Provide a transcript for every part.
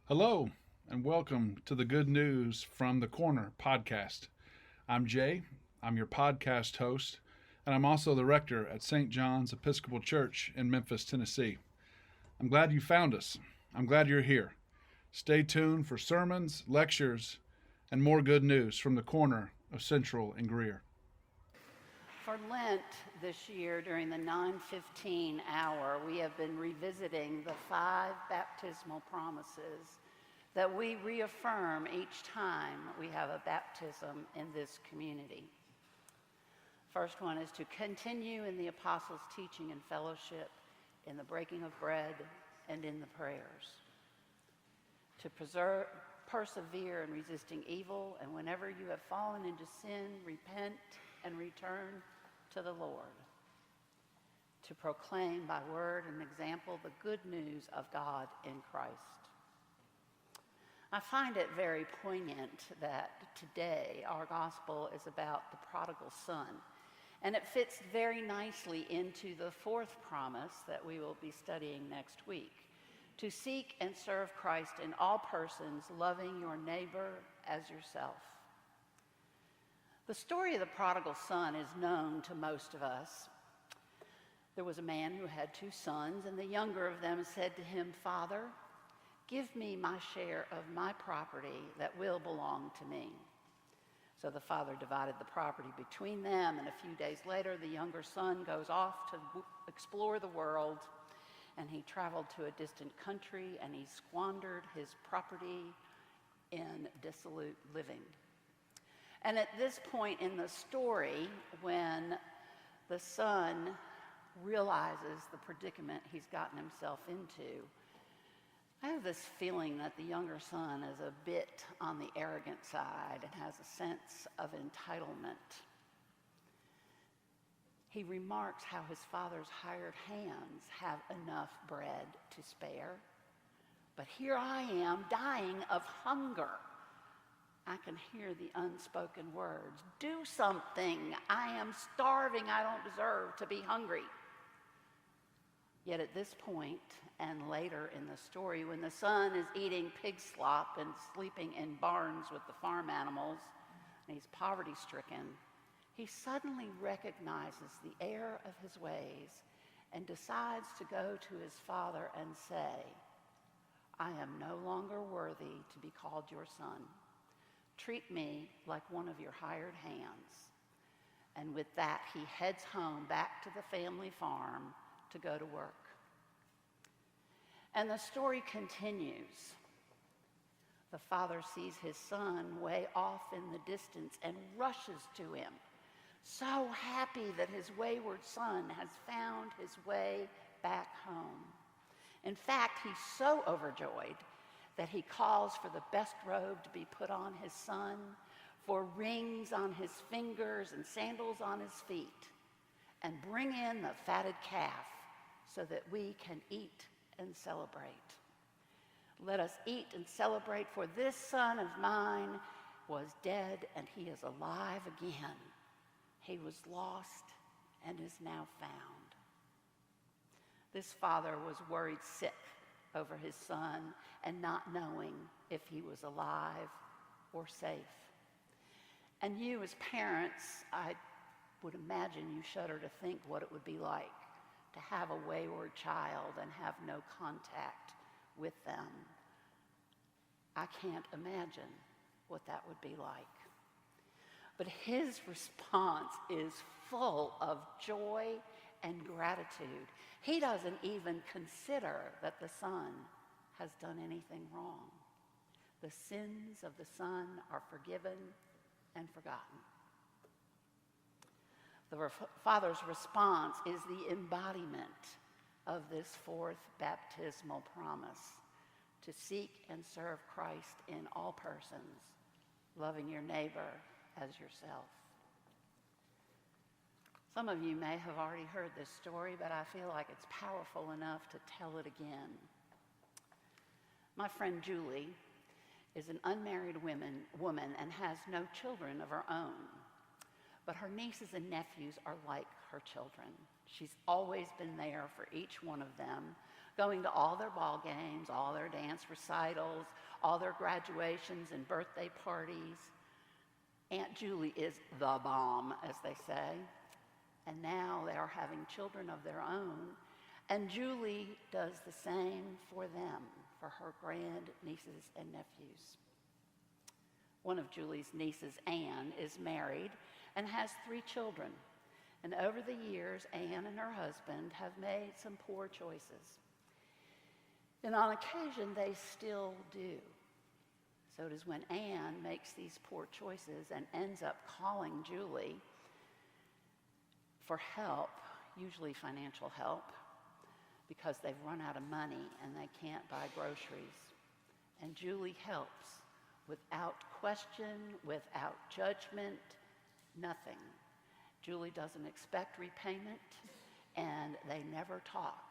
Hello, and welcome to the Good News from the Corner podcast. I'm Jay, I'm your podcast host, and I'm also the rector at St. John's Episcopal Church in Memphis, Tennessee. I'm glad you found us. I'm glad you're here. Stay tuned for sermons, lectures, and more good news from the corner of Central and Greer. For Lent this year, during the 9:15 hour, we have been revisiting the 5 baptismal promises that we reaffirm each time we have a baptism in this community. First one is to continue in the apostles' teaching and fellowship, in the breaking of bread, and in the prayers. To persevere in resisting evil, and whenever you have fallen into sin, repent and return to the Lord. To proclaim by word and example the good news of God in Christ. I find it very poignant that today our gospel is about the prodigal son, and it fits very nicely into the 4th promise that we will be studying next week, to seek and serve Christ in all persons, loving your neighbor as yourself. The story of the prodigal son is known to most of us. There was a man who had 2 sons, and the younger of them said to him, "Father, give me my share of my property that will belong to me." So the father divided the property between them, and a few days later, the younger son goes off to explore the world, and he traveled to a distant country, and he squandered his property in dissolute living. And at this point in the story, when the son realizes the predicament he's gotten himself into, I have this feeling that the younger son is a bit on the arrogant side and has a sense of entitlement. He remarks how his father's hired hands have enough bread to spare, but here I am dying of hunger. I can hear the unspoken words, "Do something, I am starving, I don't deserve to be hungry." Yet at this point, and later in the story, when the son is eating pig slop and sleeping in barns with the farm animals, and he's poverty-stricken, he suddenly recognizes the error of his ways and decides to go to his father and say, "I am no longer worthy to be called your son. Treat me like one of your hired hands." And with that, he heads home back to the family farm to go to work. And the story continues. The father sees his son way off in the distance and rushes to him, so happy that his wayward son has found his way back home. In fact, he's so overjoyed that he calls for the best robe to be put on his son, for rings on his fingers and sandals on his feet, and bring in the fatted calf so that we can eat and celebrate. Let us eat and celebrate, for this son of mine was dead and he is alive again. He was lost and is now found. This father was worried sick over his son and not knowing if he was alive or safe. And you as parents, I would imagine you shudder to think what it would be like to have a wayward child and have no contact with them. I can't imagine what that would be like. But his response is full of joy and gratitude. He doesn't even consider that the son has done anything wrong. The sins of the son are forgiven and forgotten. The father's response is the embodiment of this 4th baptismal promise, to seek and serve Christ in all persons, loving your neighbor as yourself. Some of you may have already heard this story, but I feel like it's powerful enough to tell it again. My friend Julie is an unmarried woman and has no children of her own. But her nieces and nephews are like her children. She's always been there for each one of them, going to all their ball games, all their dance recitals, all their graduations and birthday parties. Aunt Julie is the bomb, as they say. And now they are having children of their own. And Julie does the same for them, for her grandnieces and nephews. One of Julie's nieces, Anne, is married and has 3 children. And over the years, Anne and her husband have made some poor choices. And on occasion, they still do. So it is when Anne makes these poor choices and ends up calling Julie for help, usually financial help, because they've run out of money and they can't buy groceries. And Julie helps without question, without judgment, nothing. Julie doesn't expect repayment, and they never talk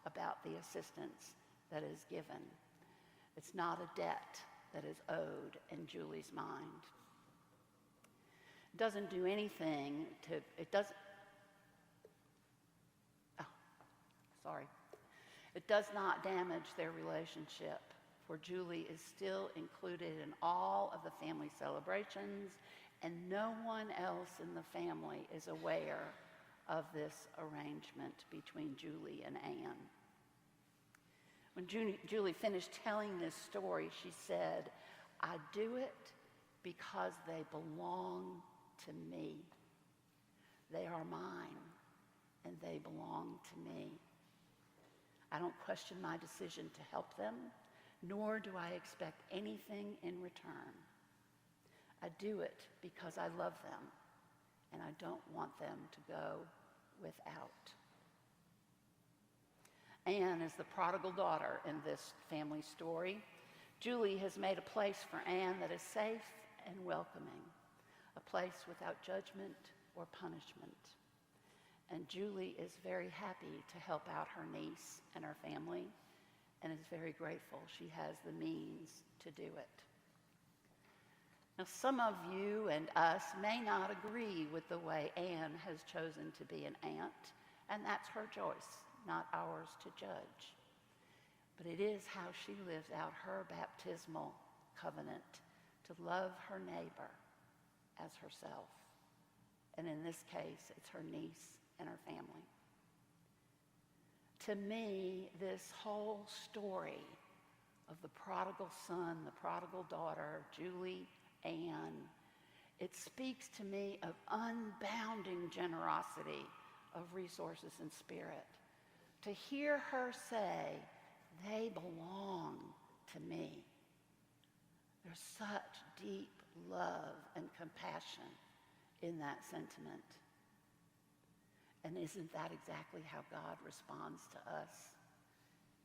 about the assistance that is given. It's not a debt that is owed in Julie's mind. It doesn't do anything to, it does not damage their relationship, for Julie is still included in all of the family celebrations, and no one else in the family is aware of this arrangement between Julie and Anne. When Julie finished telling this story, she said, "I do it because they belong to me. They are mine, and they belong to me. I don't question my decision to help them, nor do I expect anything in return. I do it because I love them, and I don't want them to go without." Anne is the prodigal daughter in this family story. Julie has made a place for Anne that is safe and welcoming, a place without judgment or punishment. And Julie is very happy to help out her niece and her family, and is very grateful she has the means to do it. Now, some of you and us may not agree with the way Anne has chosen to be an aunt, and that's her choice, not ours to judge. But it is how she lives out her baptismal covenant to love her neighbor as herself. And in this case, it's her niece and her family. To me, this whole story of the prodigal son, the prodigal daughter, Julie, Anne, it speaks to me of unbounding generosity of resources and spirit. To hear her say, "They belong to me." There's such deep love and compassion in that sentiment. And isn't that exactly how God responds to us?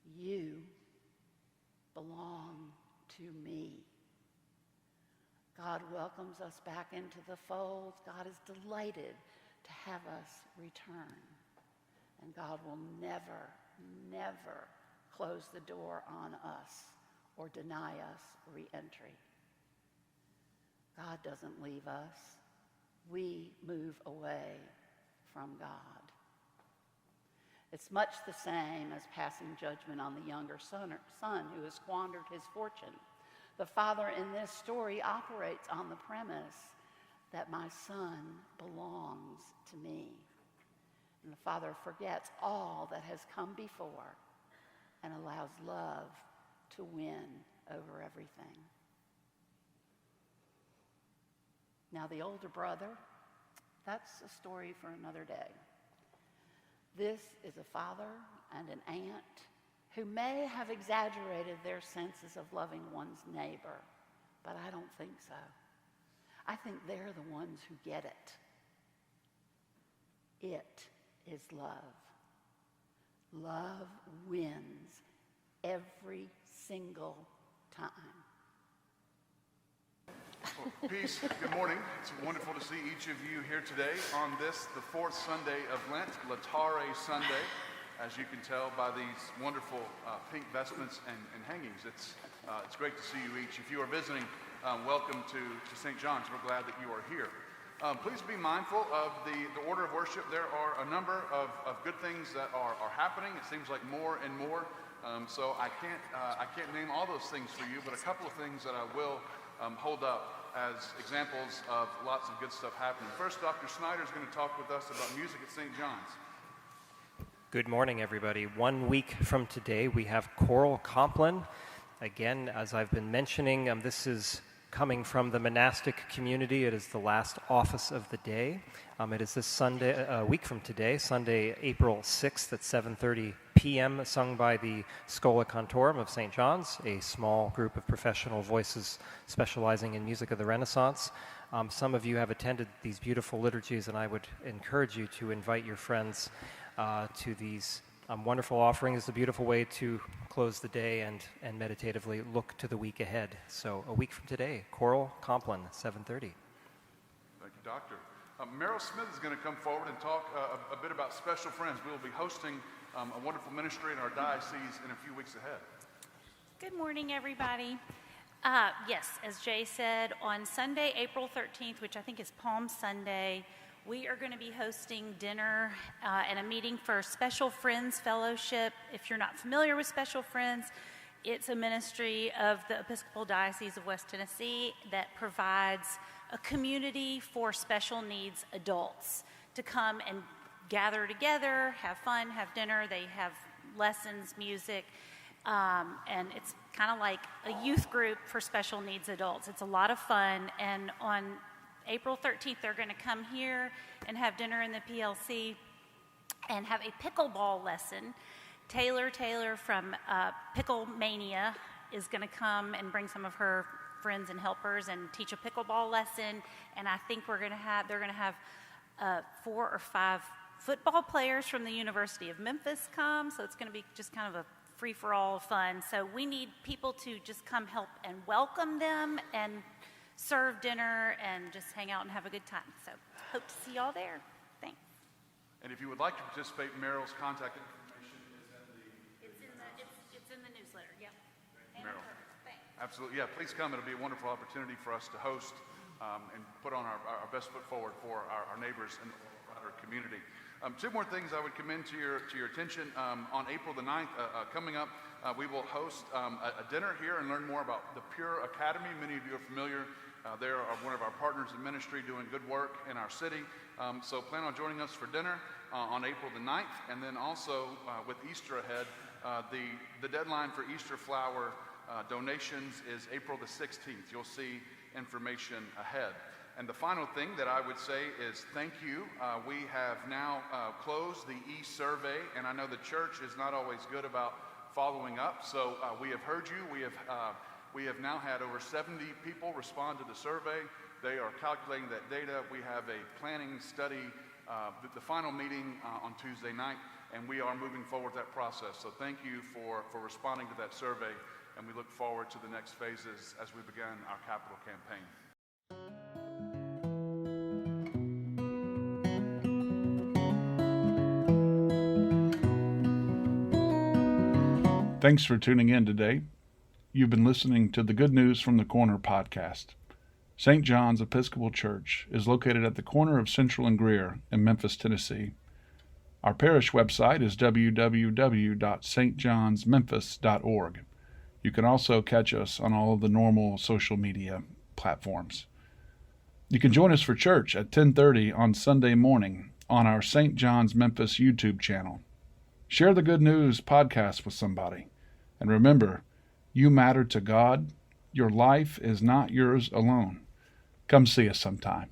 You belong to me. God welcomes us back into the fold. God is delighted to have us return. And God will never, never close the door on us or deny us re-entry. God doesn't leave us. We move away from God. It's much the same as passing judgment on the younger son who has squandered his fortune. The father in this story operates on the premise that my son belongs to me. And the father forgets all that has come before and allows love to win over everything. Now, the older brother, that's a story for another day. This is a father and an aunt who may have exaggerated their senses of loving one's neighbor, but I don't think so. I think they're the ones who get it. It is love. Love wins every single time. Well, peace. Good morning. It's wonderful to see each of you here today on this, the fourth Sunday of Lent, Laetare Sunday. As you can tell by these wonderful pink vestments and hangings, it's great to see you each. If you are visiting, welcome to St. John's. We're glad that you are here. Please be mindful of the order of worship. There are a number of good things that are happening. It seems like more and more So I can't name all those things for you, but a couple of things that I will hold up as examples of lots of good stuff happening. First, Dr. Snyder is going to talk with us about music at St. John's. Good morning, everybody. 1 week from today, we have Choral Compline. Again, as I've been mentioning, this is coming from the monastic community. It is the last office of the day. It is this Sunday, a week from today, Sunday, April 6th at 7:30 p.m., sung by the Schola Cantorum of St. John's, a small group of professional voices specializing in music of the Renaissance. Some of you have attended these beautiful liturgies, and I would encourage you to invite your friends to these wonderful offerings. It's a beautiful way to close the day and meditatively look to the week ahead. So a week from today, Choral Compline, 7:30. Thank you, Doctor. Meryl Smith is going to come forward and talk a bit about Special Friends. We will be hosting a wonderful ministry in our diocese in a few weeks ahead. Good morning, everybody. Yes, as Jay said, on Sunday, April 13th, which I think is Palm Sunday, we are going to be hosting dinner and a meeting for Special Friends Fellowship. If you're not familiar with Special Friends, it's a ministry of the Episcopal Diocese of West Tennessee that provides a community for special needs adults to come and gather together, have fun, have dinner. They have lessons, music, and it's kind of like a youth group for special needs adults. It's a lot of fun, and on April 13th, they're going to come here and have dinner in the PLC and have a pickleball lesson. Taylor from Pickle Mania is going to come and bring some of her friends and helpers and teach a pickleball lesson. And I think they're going to have 4 or 5 football players from the University of Memphis come. So it's going to be just kind of a free-for-all fun. So we need people to just come help and welcome them and serve dinner and just hang out and have a good time. So hope to see y'all there. Thanks. And if you would like to participate, Meryl's contact information is It's in the newsletter. Yep. Meryl. Absolutely. Yeah, please come. It'll be a wonderful opportunity for us to host and put on our best foot forward for our neighbors and our community. 2 more things I would commend to your attention. On April the 9th, coming up, we will host a dinner here and learn more about the Pure Academy. Many of you are familiar. They are one of our partners in ministry doing good work in our city. So plan on joining us for dinner on April the 9th. And then also with Easter ahead, the deadline for Easter flower donations is April the 16th. You'll see information ahead. And the final thing that I would say is thank you. We have now closed the e-survey, and I know the church is not always good about following up. So we have heard you. We have now had over 70 people respond to the survey. They are calculating that data. We have a planning study, the final meeting on Tuesday night, and we are moving forward that process. So thank you for responding to that survey, and we look forward to the next phases as we begin our capital campaign. Thanks for tuning in today. You've been listening to the Good News from the Corner podcast. St. John's Episcopal Church is located at the corner of Central and Greer in Memphis, Tennessee. Our parish website is www.stjohnsmemphis.org. You can also catch us on all of the normal social media platforms. You can join us for church at 10:30 on Sunday morning on our St. John's Memphis YouTube channel. Share the Good News podcast with somebody. And remember, you matter to God. Your life is not yours alone. Come see us sometime.